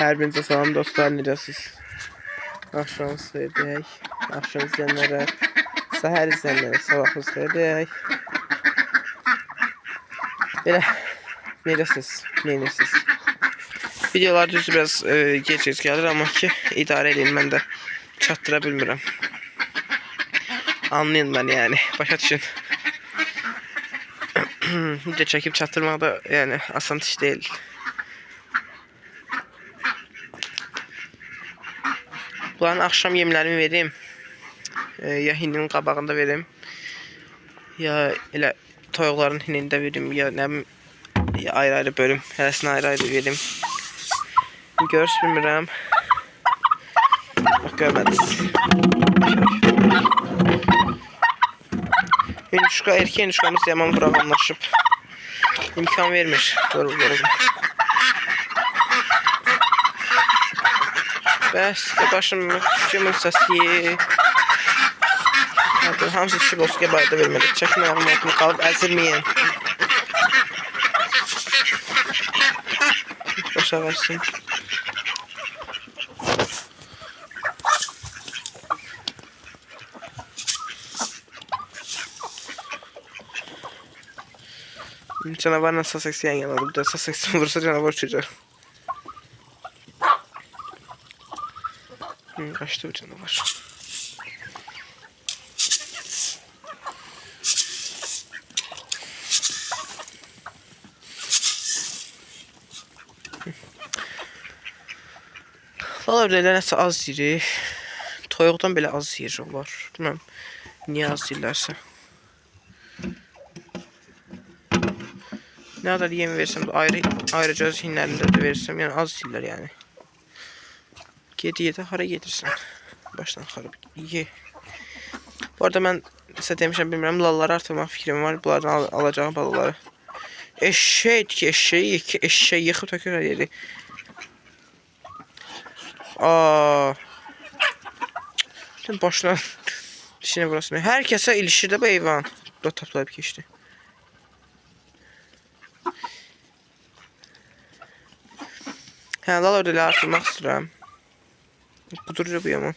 Hər birinizə salam dostlar, necəsiz? Axşamınız xeyir deyək. Axşam izləyənlərə, səhər izləyənlərə sabahınız xeyir deyək. Belə, necəsiz? Neyinirsiniz? Videolar düzdür biraz gec gəlir, amma ki idarə edin, mən də çatdıra bilmirəm. Anlayın məni yəni, başa düşün. Video çəkib çatdırmaq da yəni asan iş deyil. Bunların akşam yemlerimi vereyim. Ya hindinin qabağında vereyim. Ya elə toyuqların hinində vereyim. Ya nə bilim, ya ayrı-ayrı bölüm. Hərəsini ayrı-ayrı vereyim. Görüş bilmirəm. Bax, görmədiniz. Hündüşka, erkek hündüşkamız yaman buravanlaşıb. İmkan vermir. Doğru. Bəs də başım küçümün səsi. Hamısı işi bozuqə barədə vermədik. Çəkin ayağım altını qalıb əzilməyin. Başa versin. Canavarla Sussex yan yana. Bir də Sussex'in vursa canavar uçacaq. Kaçtı bu canavar. Valla öyle nəsə az yiyir. Toyuqdan belə az yiyir olar. Bilməm niyə az yiyirlərsə. Ne kadar yem versem de ayrıca hinlərində də versem, yəni az yiyirlər yəni. Yedi hara getirsin. Baştan xarab ye. Bu arada mən sizə demişəm, bilmirəm, lalları artırmaq fikrim var. Bunlardan alacağım balaları. Eşşək ki, eşşək yıxıb tökür hər yeri. Başına dişine burasını. Hər kəsə ilişir də bu heyvan. Bu da taplayıb keçdi. Hə, lal ördələri artırmaq istəyirəm. Qudurucu bu yaman.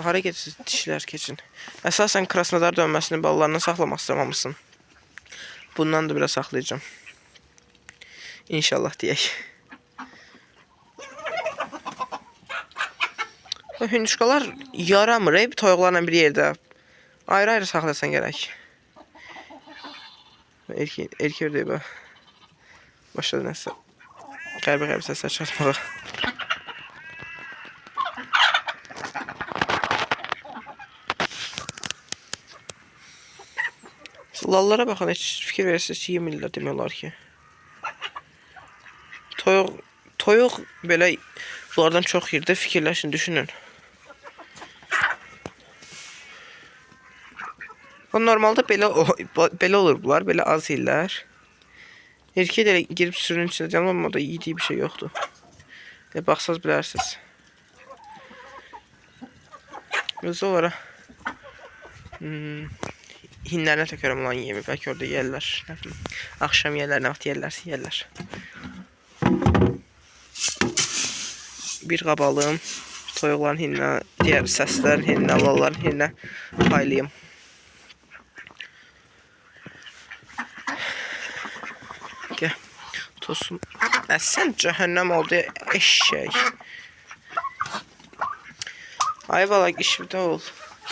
Hara getsiz dişlər keçin. Əsasən Krasnodar dönməsini balalarından saxlamaq istəməmişsin. Bundan da biraz saxlayacağım. İnşallah deyək. Hündüşkalar yaramır, toyuqlarla bir yerdə. Ayrı-ayrı saxlasan gərək. Erkek ördəyi bə. Başladı nəsə. Qəribə səslər çıxartmağa. Lallara baxın, heç fikir verirsiniz ki, yemirlər demək olar ki. Toyuq belə bunlardan çox yerdə fikirləşin, düşünün. Normalda belə olur bunlar, belə az yiyirlər. Erkek də girib sürünün içində canım, amma da yediyi bir şey yoxdur. Baxsaz bilərsiniz. Özü olaraq hinlərinə tökərəm olan yemi, bəlkə orada yeyərlər. Axşam yeyərlər, nə vaxt yeyərlərsə yeyərlər. Bir qab alım, toyuqların hinlə, digər səslərin hinlə, lalların hinlə paylayım. Gəl, tosun. Sən cəhənnəm oldu, eşşək. Ay bala, işimdə ol.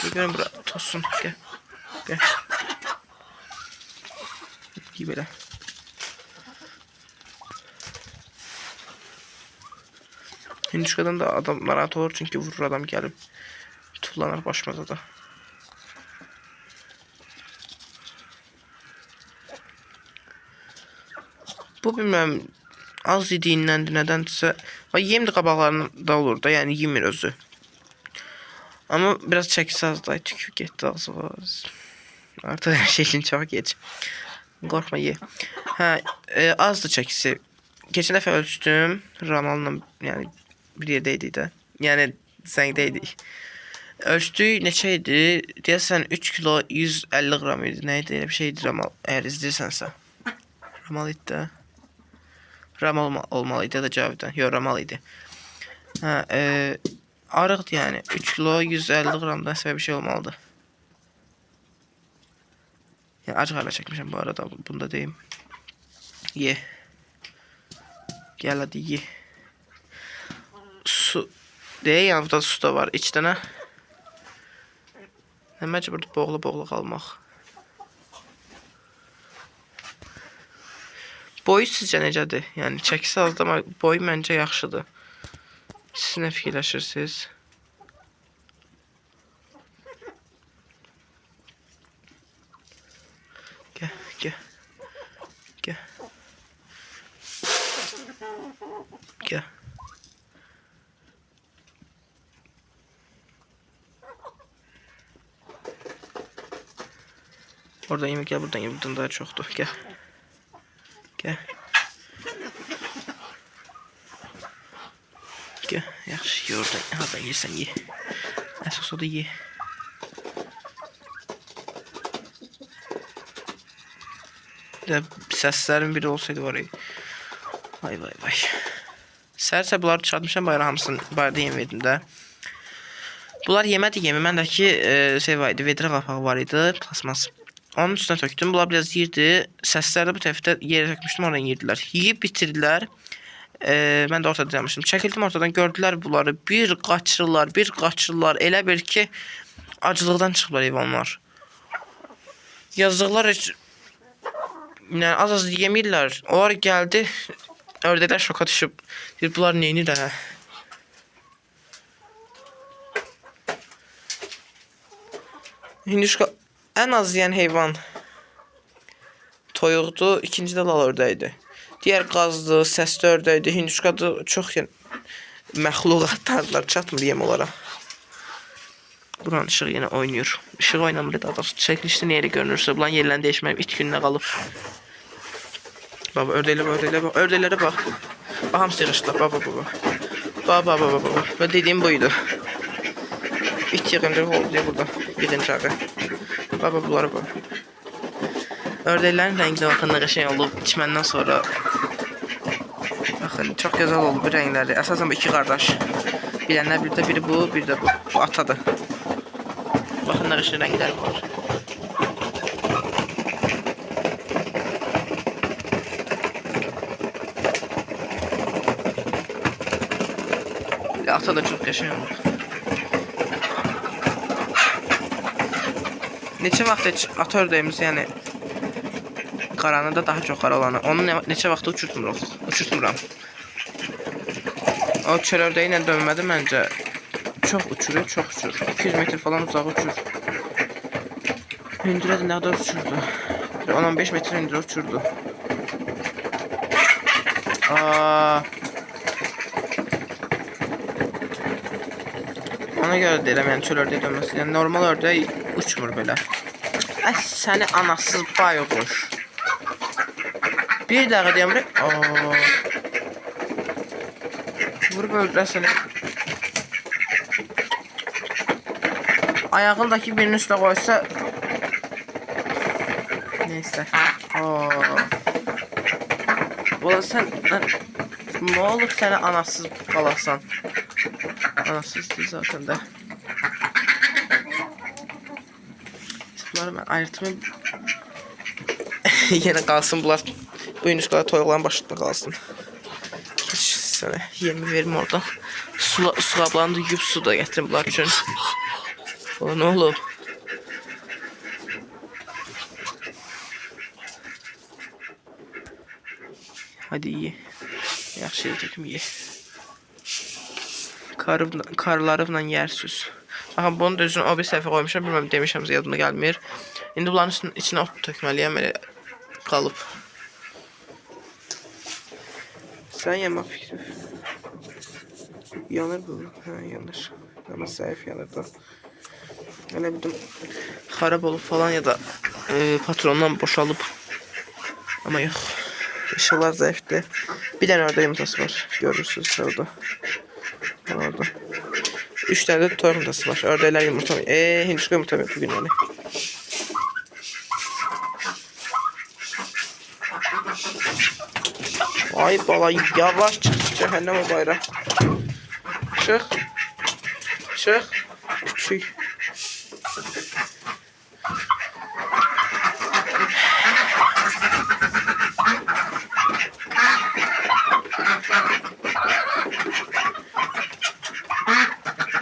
Görün bura, tosun, gəl. Gəl. İyi belə. Hündüşkadan da adam narahat olur, çünkü vurur adam gəlib. Tullanar başmaza da. Bu bilmem az yediğindendir, nedense. Yem de qabaqlarında olur da, yani yemir özü. Ama biraz çəkisi azday, tükü getdi ağzı var. Artıq hər şey için çox geç. Qorxma ye. Hə, azdır çəkisi. Keçən dəfə ölçdüm Ramalla, yəni bir yerdəydik də. Yəni zəngdəydik. Ölçdük, neçə idi? Deyəsən 3 kilo 150 qram idi. Nə idi? Elə bir şey idi Ramal. Əgər izləyirsənsə. Ramal idi də. Ramal olmalıydı ya da Cavidan. Yox, Ramal idi. Ha, arıqdır yani. 3 kilo 150 qramdan səbəb bir şey olmalıdır. Yani acı hala çəkmişəm bu arada. Bunu da deyim. Ye. Gel hadi ye. Su. Deyə yəni burada su da var. İç dənə. Nə məcburdur boğula qalmaq. Boyu sizcə necədir? Yəni çəkisi azdır amma boyu məncə yaxşıdır. Siz nə fikirləşirsiniz? Gəl, gəl. Gəl. Gəl. Oradan yemek gel, buradan yemek, buradan daha çoktu. Gel. Gel. Gel. Yaxşı, ye oradan. Hardan yersən ye. Əsas o da ye. De səslərin biri olsaydı var ya. Vay vay vay. Sərsə bunları çıxartmışam, bayrağı hamısını bayırda yem verdim də. Bunlar yemədi yemi. Məndəki şey var idi, vedrə qapağı var idi, plasmas. Onun üstüne töktüm. Bunlar biraz yirdi. Səsləri bu tərəfdə yerə tökmüşdüm, oradan yerdilər. Yeyib bitirdilər. Mən də ortada dayanmışdım. Çəkildim ortadan, gördülər bunları. Bir qaçırırlar. Elə bir ki, acılıqdan çıxıblar heyvanlar. Yazdıqlar heç... Yəni, az yemirlər. Onlar gəldi, ördəklər şoka düşüb. Bunlar neynir hə? Hinduşka en az yiyen heyvan toyuqdur, ikinci də lal ördəyidir. Diğer qazdı, səsli ördəkdir, hinduşkadır, çox yəni məxluqatlardır, çatmır yem olaraq. Buranın ışığı yenə oynayır. Işığı oynamır daha doğrusu. Çəkilişdə nə yerə görünürsə, bulan yerlərini değişməyib, it gününə qalıb. Baba, ördəklərə bax. Bax, hamısı yığışdılar, baba. Və dediyim buydu. İt yığıncaq oldu burada, yığıncağı. Baba, bunlara bax. Ördəklərin rəngi də baxın, nə qəşəng olub içməndən sonra. Baxın, çox gözəl oldu bu rəngləri. Əsasən bu iki qardaş. Bilənlər bir də biri bu, bir də bu. Bu atadır. Baxın, nə qəşəng rəngləri var. Ata da çox qəşəng olub. Neçə vaxt heç ata ördəyimiz, yəni qaranı da daha çox qara olanı. Onu neçə vaxt uçurtmuram. O çöl ördəyi ilə dönmədi məncə. Çox uçurur, çox uçur. 200 metr falan uzağa uçur. Hündürə də nə qədər uçurdu. 10-15 metr hündürə uçurdu. Ona görə deyirəm, yəni çöl ördəyi dönməsi. Yəni normal ördək uçmur belə. Əs səni anasız bayquş. Bir dəqiqə deyəm. Vurub öldürə səni. Ayağındakı birinin üstə qoysa. Neyse. Ola sən nə olub səni anasız qalasan? Anasız değil zaten de. Bunları ben ayırtmayayım. Yine kalsın bunlar. Bu yunuşkalar toyuqların başında kalsın. Hiç sana yemi verim oradan. Su qablarını da yuyub su da gətirin bunlar üçün. Ola ne olub? Hadi ye. Yaxşı yedim ye. Karlarımla yersiniz. Baxın, bunu da üzrün o bir səhvə qoymuşam. Bilməm, demişəm, yadımda gəlmir. İndi bunların içine ot tökməliyəm. Elə qalıb. Sən yemək fikri. Yanır bu. Hə, yanır. Amma zəif yanır da. Elə bildim, xarab olub falan ya da patrondan boşalıb. Amma yox. Işıqlar zəifdir. Bir dənə orada yumurtası var. Görürsünüz orada. Orada. 3 tane de toy yumurtası var. Ördəklər yumurta. Hinduşka yumurta yok bugün yani. Ay bala, yavaş çık cehennem o bayrağı. Çıx. Çıx. Küçük.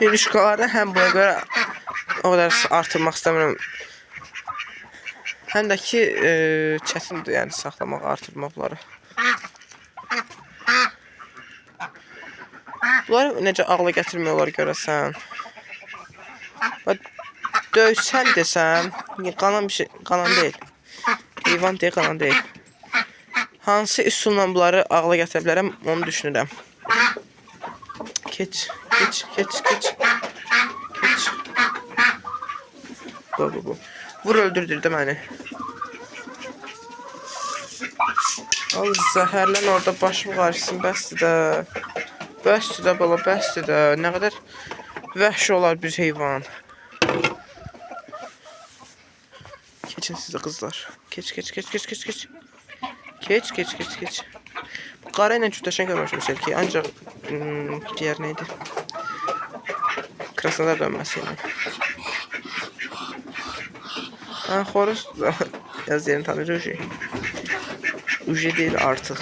Yumurtaları həm buna görə o qədər artırmaq istəmirəm. Həm də ki, çətindir, yəni saxlamaq, artırmaq bunları. Bunları necə ağla gətirmiyorlar görəsən. Döysən desəm, qanan bir şey, qanan deyil. Heyvan deyil, qanan deyil. Hansı üsulla bunları ağla gətirə bilərəm, onu düşünürəm. Keç. Bu. Vur öldürdür də məni. Al zəhərlən orada başım qarşısın, bəsdir də. Bəsdir də bala, bəsdir də. Nə qədər vəhşi olar bir heyvan. Keçin sizə qızlar. Keç. Keç. Bu qara ilə cütləşən görməmişim ki, ancaq diğer neydi? Krasnodar dönməsi ilə. Ha, xoruz yaz yerini tanır Uji. Uji değil artıq.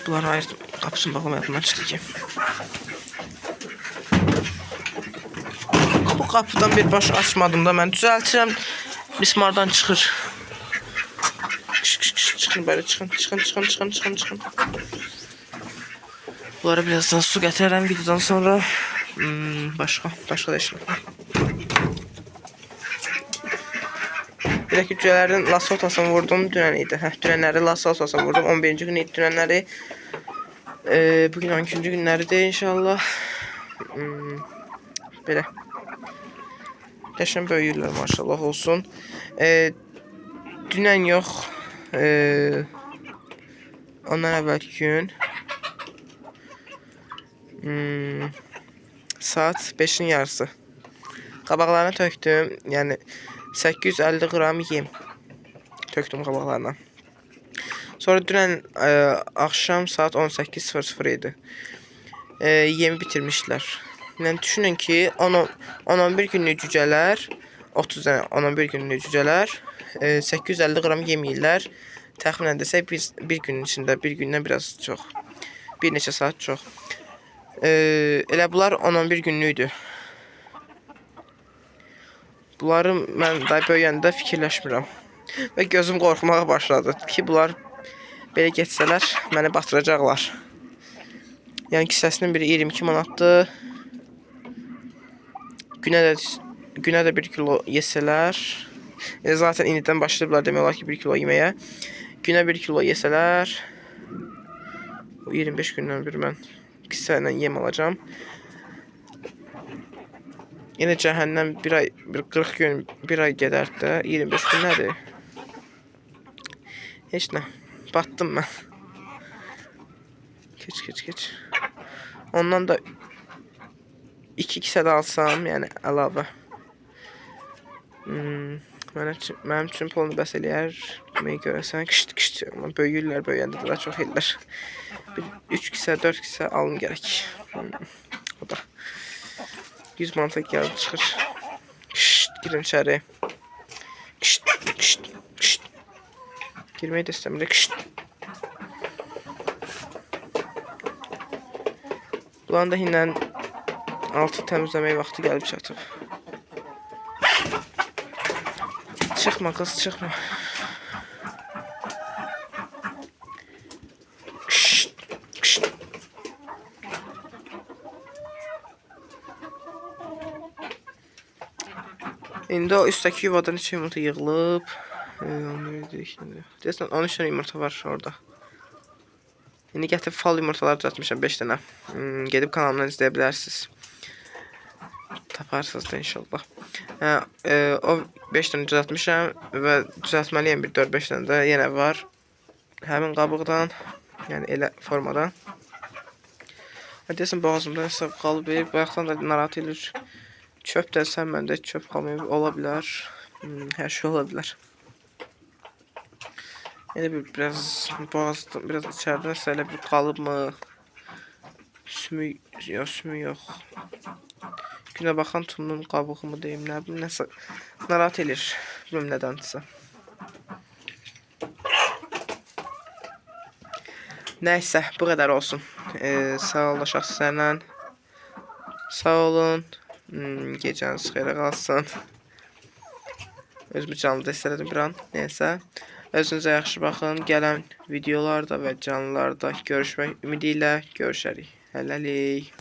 Bunları ayırdım. Qapısını bağlamayalım, açdım. Bu qapıdan bir baş açmadım da mən düzəltirəm. Mismardan çıxır. Çıxın böyle, çıxın. Bunlara birazdan su gətirərəm videodan sonra. Başqa da işim. Bir də ki, cücələrin lasotasını vurdum, dünən idi. Dünənləri lasotasını vurdum, 11-ci gün idi dünənləri. Bugün 12-ci günləridir inşallah. Belə. Qəşəng böyüyürlər, maşallah olsun. Dünən yox. Ondan əvvəlki gün. Saat 5'in yarısı. Qabaqlarına tökdüm. Yəni 850 qram yem tökdüm qabaqlarına. Sonra dünən axşam saat 18:00 idi. Yemi bitirmişlər. Yəni düşünün ki, 10-11 günlük cücələr, 30 dənə 10-11 günlük cücələr 850 qram yem yeyirlər. Təxminən desək bir günün içində, bir gündən biraz çox. Bir neçə saat çox. Elə bunlar 10-11 günlükdür. Bunları mən daha böyüyəndə fikirləşmirəm. Və gözüm qorxmağa başladı ki, bunlar belə geçsələr məni batıracaqlar. Yəni kisəsinin biri 22 manatdır. Günə də 1 kilo yesələr, zaten indidən başlayıblar demək olar ki 1 kilo yeməyə. Günə 1 kilo yesələr, 25 gündən bir mən kisə ilə yem alacağım. Yine cəhənnəm bir ay, 40 gün, bir ay gedər də, 25 gün nədir? Heç nə, batdım mən. Keç. Ondan da 2 kisə də alsam, yəni əlavə. Mənim üçün pulunu bəs eləyər. Deməyi görəsən, kışt. Böyüyürlər, böyüyəndə də çox ellər. 3 kisə, 4 kisə alım gərək. O da 100 manata gəlib çıxır. Girin içəri. Kışt. Girməyi də istəmirək. Bunların da hindən altı təmizləmək vaxtı gəlib çatıb. Çıxma qız, çıxma. İndi o üsttəki yuvadan içi yumurta yığılıb. Deyəsən 13 dənə yumurta var orada. İndi gətirib fal yumurtalar düzəltmişəm 5 dənə. Gedib kanalımdan izləyə bilərsiniz. Taparsınız da inşallah. O 5 dənə düzəltmişəm və düzəltməliyəm bir 4-5 dənə də yenə var. Həmin qabıqdan, yəni elə formadan. Deyəsən boğazımda hesab qalıb, bayaqdan da narahat edir. Çöp desəm məndə çöp qalmayıb, ola bilər. Hər şey ola bilər. Yani biraz boğazda biraz içeride mesela bir kalıp mı? Sümük yok, sümük yok. Güne bakan tulunun qabığı mı deyim, nə bilim, nəsə narahat edir. Bilmem nədənsə. Nəysə, bu qədər olsun. Sağollaşaq sizlərlə. Sağ olun. Gecəniz xeyrə qalsın. Özümü canlı dəstələdim bir an. Nəysə. Özünüzə yaxşı baxın. Gələn videolarda və canlılarda görüşmək ümidi ilə görüşərik. Hələlik.